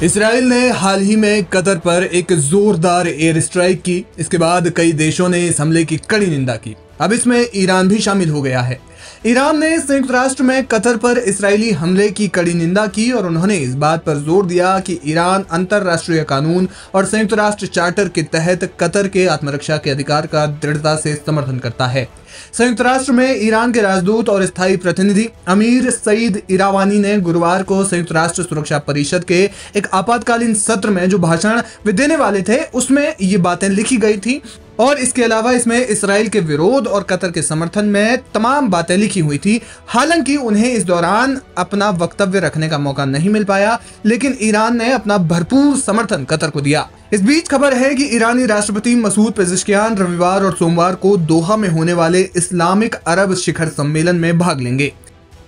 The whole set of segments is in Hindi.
इसराइल ने हाल ही में कतर पर एक जोरदार एयर स्ट्राइक की। इसके बाद कई देशों ने इस हमले की कड़ी निंदा की। अब इसमें ईरान भी शामिल हो गया है। ईरान ने संयुक्त राष्ट्र में कतर पर इस्राएली हमले की कड़ी निंदा की और उन्होंने इस बात पर जोर दिया कि ईरान अंतर्राष्ट्रीय कानून और संयुक्त राष्ट्र चार्टर के तहत कतर के आत्मरक्षा के अधिकार का दृढ़ता से समर्थन करता है। संयुक्त राष्ट्र में ईरान के राजदूत और स्थायी प्रतिनिधि अमीर सईद इरावानी ने गुरुवार को संयुक्त राष्ट्र सुरक्षा परिषद के एक आपातकालीन सत्र में जो भाषण वे देने वाले थे उसमें ये बातें लिखी गई थी और इसके अलावा इसमें इसराइल के विरोध और कतर के समर्थन में तमाम बातें लिखी हुई थी। हालांकि उन्हें इस दौरान अपना वक्तव्य रखने का मौका नहीं मिल पाया, लेकिन ईरान ने अपना भरपूर समर्थन कतर को दिया। इस बीच खबर है कि ईरानी राष्ट्रपति मसूद पेज़ेश्कियान रविवार और सोमवार को दोहा में होने वाले इस्लामिक अरब शिखर सम्मेलन में भाग लेंगे।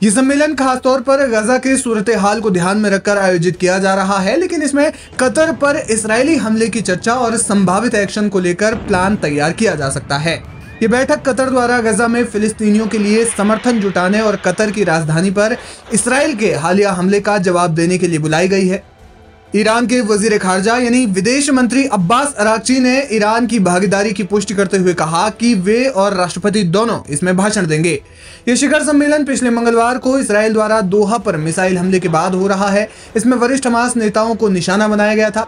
ये सम्मेलन खासतौर पर गजा के सूरत हाल को ध्यान में रखकर आयोजित किया जा रहा है, लेकिन इसमें कतर पर इस्राएली हमले की चर्चा और संभावित एक्शन को लेकर प्लान तैयार किया जा सकता है। ये बैठक कतर द्वारा गजा में फिलिस्तीनियों के लिए समर्थन जुटाने और कतर की राजधानी पर इसराइल के हालिया हमले का जवाब देने के लिए बुलाई गई है। ईरान के वजीर खारजा यानी विदेश मंत्री अब्बास अरागची ने ईरान की भागीदारी की पुष्टि करते हुए कहा कि वे और राष्ट्रपति दोनों इसमें भाषण देंगे। ये शिखर सम्मेलन पिछले मंगलवार को इसराइल द्वारा दोहा पर मिसाइल हमले के बाद हो रहा है। इसमें वरिष्ठ हमास नेताओं को निशाना बनाया गया था।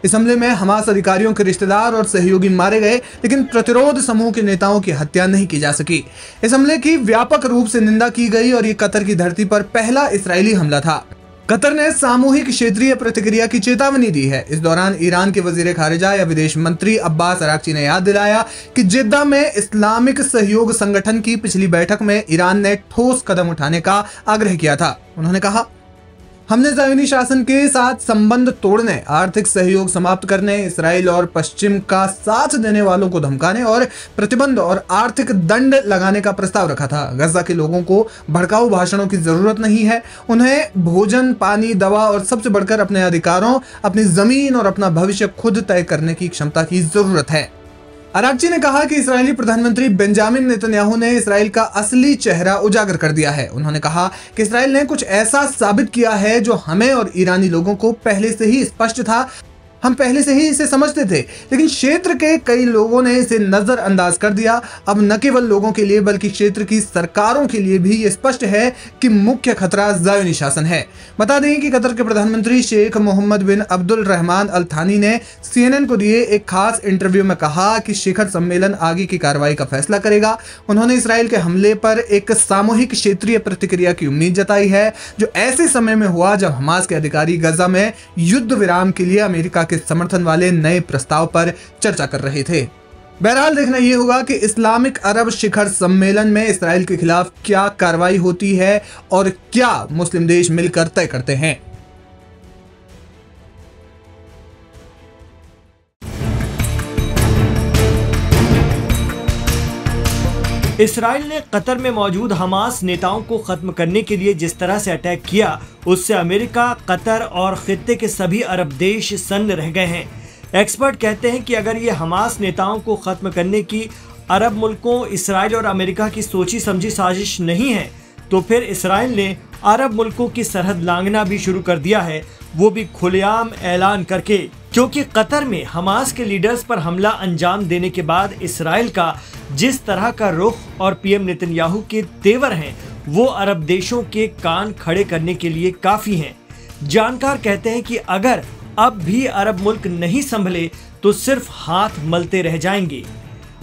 इस हमले में हमास अधिकारियों के रिश्तेदार और सहयोगी मारे गए, लेकिन प्रतिरोध समूह के नेताओं की हत्या नहीं की जा सकी। इस हमले की व्यापक रूप से निंदा की गई और ये कतर की धरती पर पहला इसराइली हमला था। कतर ने सामूहिक क्षेत्रीय प्रतिक्रिया की चेतावनी दी है। इस दौरान ईरान के वजीर खारिजा या विदेश मंत्री अब्बास अरागची ने याद दिलाया कि जिद्दा में इस्लामिक सहयोग संगठन की पिछली बैठक में ईरान ने ठोस कदम उठाने का आग्रह किया था। उन्होंने कहा, हमने ज़ायोनी शासन के साथ संबंध तोड़ने, आर्थिक सहयोग समाप्त करने, इसराइल और पश्चिम का साथ देने वालों को धमकाने और प्रतिबंध और आर्थिक दंड लगाने का प्रस्ताव रखा था। गजा के लोगों को भड़काऊ भाषणों की जरूरत नहीं है। उन्हें भोजन, पानी, दवा और सबसे बढ़कर अपने अधिकारों, अपनी जमीन और अपना भविष्य खुद तय करने की क्षमता की जरूरत है। अरागची ने कहा कि इस्राएली प्रधानमंत्री बेंजामिन नेतन्याहू ने इसराइल का असली चेहरा उजागर कर दिया है। उन्होंने कहा कि इसराइल ने कुछ ऐसा साबित किया है जो हमें और ईरानी लोगों को पहले से ही स्पष्ट था। हम पहले से ही इसे समझते थे, लेकिन क्षेत्र के कई लोगों ने इसे नजरअंदाज कर दिया। अब न केवल लोगों के लिए बल्कि क्षेत्र की सरकारों के लिए भी ये स्पष्ट है कि मुख्य खतरा ज़ायोनी शासन है। बता दें कि कतर के प्रधानमंत्री शेख मोहम्मद बिन अब्दुल रहमान अल थानी ने CNN को दिए एक खास इंटरव्यू में कहा कि शिखर सम्मेलन आगे की कार्रवाई का फैसला करेगा। उन्होंने इसराइल के हमले पर एक सामूहिक क्षेत्रीय प्रतिक्रिया की उम्मीद जताई है, जो ऐसे समय में हुआ जब हमास के अधिकारी गजा में युद्ध विराम के लिए अमेरिका के समर्थन वाले नए प्रस्ताव पर चर्चा कर रहे थे। बहरहाल देखना यह होगा कि इस्लामिक अरब शिखर सम्मेलन में इसराइल के खिलाफ क्या कार्रवाई होती है और क्या मुस्लिम देश मिलकर तय करते हैं। इसराइल ने कतर में मौजूद हमास नेताओं को खत्म करने के लिए जिस तरह से अटैक किया, उससे अमेरिका, कतर और खित्ते के सभी अरब देश सन्न रह गए हैं। एक्सपर्ट कहते हैं कि अगर ये हमास नेताओं को खत्म करने की अरब मुल्कों, इसराइल और अमेरिका की सोची समझी साजिश नहीं है, तो फिर इसराइल ने अरब मुल्कों की सरहद लांघना भी शुरू कर दिया है, वो भी खुलेआम ऐलान करके। क्योंकि कतर में हमास के लीडर्स पर हमला अंजाम देने के बाद इसराइल का जिस तरह का रुख और पीएम नेतन्याहू के तेवर हैं, वो अरब देशों के कान खड़े करने के लिए काफ़ी हैं। जानकार कहते हैं कि अगर अब भी अरब मुल्क नहीं संभले तो सिर्फ हाथ मलते रह जाएंगे।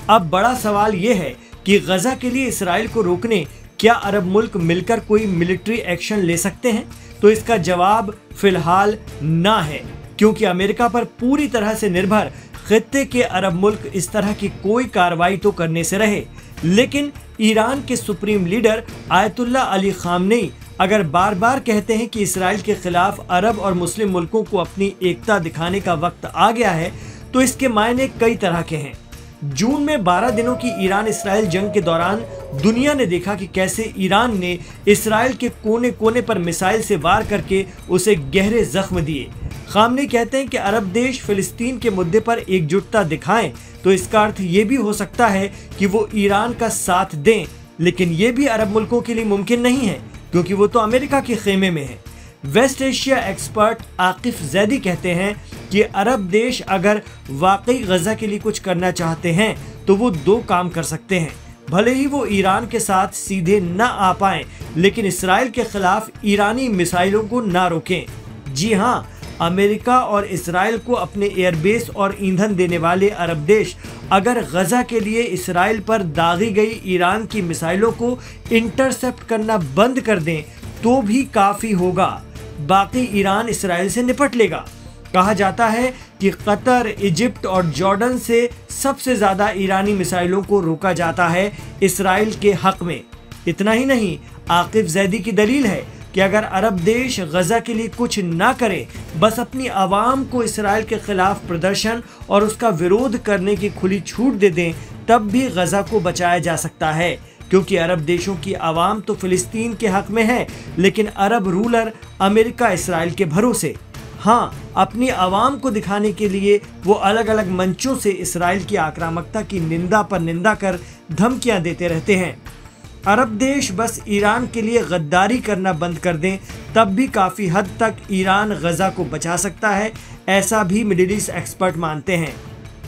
अब बड़ा सवाल ये है कि गजा के लिए इसराइल को रोकने क्या अरब मुल्क मिलकर कोई मिलिट्री एक्शन ले सकते हैं? तो इसका जवाब फिलहाल ना है, क्योंकि अमेरिका पर पूरी तरह से निर्भर खित्ते के अरब मुल्क इस तरह की कोई कार्रवाई तो करने से रहे। लेकिन ईरान के supreme leader ayatollah Ali Khamenei अगर बार बार कहते हैं कि इसराइल के खिलाफ अरब और मुस्लिम मुल्कों को अपनी एकता दिखाने का वक्त आ गया है, तो इसके मायने कई तरह के हैं। जून में 12 दिनों की ईरान इसराइल जंग के दौरान दुनिया ने देखा कि कैसे ईरान ने इसराइल के कोने कोने पर मिसाइल से वार करके उसे गहरे जख्म दिए। खामनेई कहते हैं कि अरब देश फिलिस्तीन के मुद्दे पर एकजुटता दिखाएं, तो इसका अर्थ ये भी हो सकता है कि वो ईरान का साथ दें, लेकिन ये भी अरब मुल्कों के लिए मुमकिन नहीं है, क्योंकि वो तो अमेरिका के खेमे में है। West Asia expert Akif Zaidi कहते हैं कि अरब देश अगर वाकई गजा के लिए कुछ करना चाहते हैं तो वो दो काम कर सकते हैं। भले ही वो ईरान के साथ सीधे न आ पाएं, लेकिन इसराइल के खिलाफ ईरानी मिसाइलों को ना रोकें। जी हाँ, अमेरिका और इसराइल को अपने एयरबेस और ईंधन देने वाले अरब देश अगर गजा के लिए इसराइल पर दागी गई ईरान की मिसाइलों को इंटरसेप्ट करना बंद कर दें तो भी काफी होगा। बाकी ईरान इसराइल से निपट लेगा। कहा जाता है कि कतर, इजिप्ट और जॉर्डन से सबसे ज्यादा ईरानी मिसाइलों को रोका जाता है इसराइल के हक में। इतना ही नहीं, आकिफ जैदी की दलील है कि अगर अरब देश गजा के लिए कुछ ना करें, बस अपनी आवाम को इसराइल के खिलाफ प्रदर्शन और उसका विरोध करने की खुली छूट दे दें, तब भी गजा को बचाया जा सकता है। क्योंकि अरब देशों की आवाम तो फिलिस्तीन के हक में है, लेकिन अरब रूलर अमेरिका इसराइल के भरोसे। हाँ, अपनी आवाम को दिखाने के लिए वो अलग अलग मंचों से इसराइल की आक्रामकता की निंदा पर निंदा कर धमकियां देते रहते हैं। अरब देश बस ईरान के लिए गद्दारी करना बंद कर दें, तब भी काफ़ी हद तक ईरान गजा को बचा सकता है, ऐसा भी मिडिल ईस्ट एक्सपर्ट मानते हैं।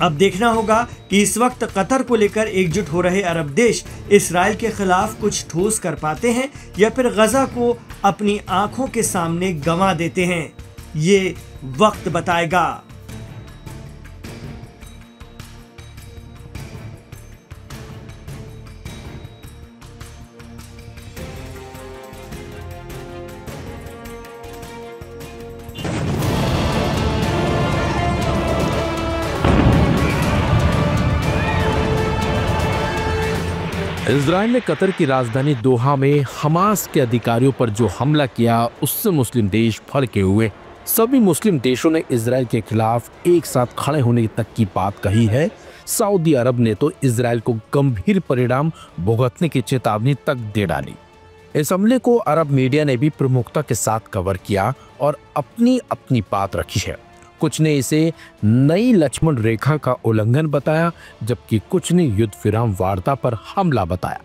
अब देखना होगा कि इस वक्त कतर को लेकर एकजुट हो रहे अरब देश इसराइल के खिलाफ कुछ ठोस कर पाते हैं या फिर गजा को अपनी आंखों के सामने गंवा देते हैं। ये वक्त बताएगा। इजराइल ने कतर की राजधानी दोहा में हमास के अधिकारियों पर जो हमला किया, उससे मुस्लिम देश भड़के हुए। सभी मुस्लिम देशों ने इजराइल के खिलाफ एक साथ खड़े होने तक की बात कही है। सऊदी अरब ने तो इजराइल को गंभीर परिणाम भुगतने की चेतावनी तक दे डाली। इस हमले को अरब मीडिया ने भी प्रमुखता के साथ कवर किया और अपनी अपनी बात रखी है। कुछ ने इसे नई लक्ष्मण रेखा का उल्लंघन बताया, जबकि कुछ ने युद्ध विराम वार्ता पर हमला बताया।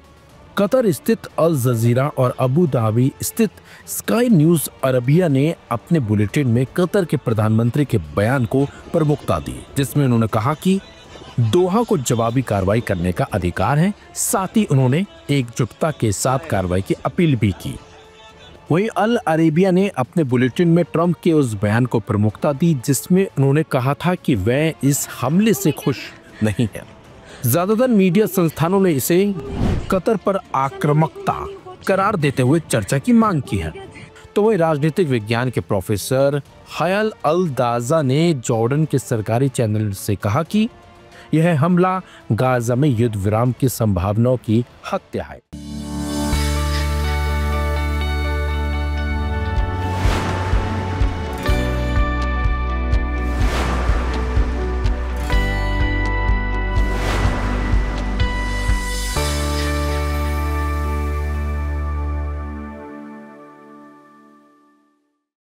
कतर स्थित अल जजीरा और अबू धाबी स्थित स्काई न्यूज अरबिया ने अपने बुलेटिन में कतर के प्रधानमंत्री के बयान को प्रमुखता दी, जिसमें उन्होंने कहा कि दोहा को जवाबी कार्रवाई करने का अधिकार है। साथ ही उन्होंने एकजुटता के साथ कार्रवाई की अपील भी की। वहीं अल अरेबिया ने अपने बुलेटिन में ट्रंप के उस बयान को प्रमुखता दी, जिसमें उन्होंने कहा था कि वह इस हमले से खुश नहीं है। ज्यादातर मीडिया संस्थानों ने इसे कतर पर आक्रामकता करार देते हुए चर्चा की मांग की है। तो वही राजनीतिक विज्ञान के प्रोफेसर हयल अल दाजा ने जॉर्डन के सरकारी चैनल से कहा कि यह हमला गाजा में युद्ध विराम की संभावनाओं की हत्या है।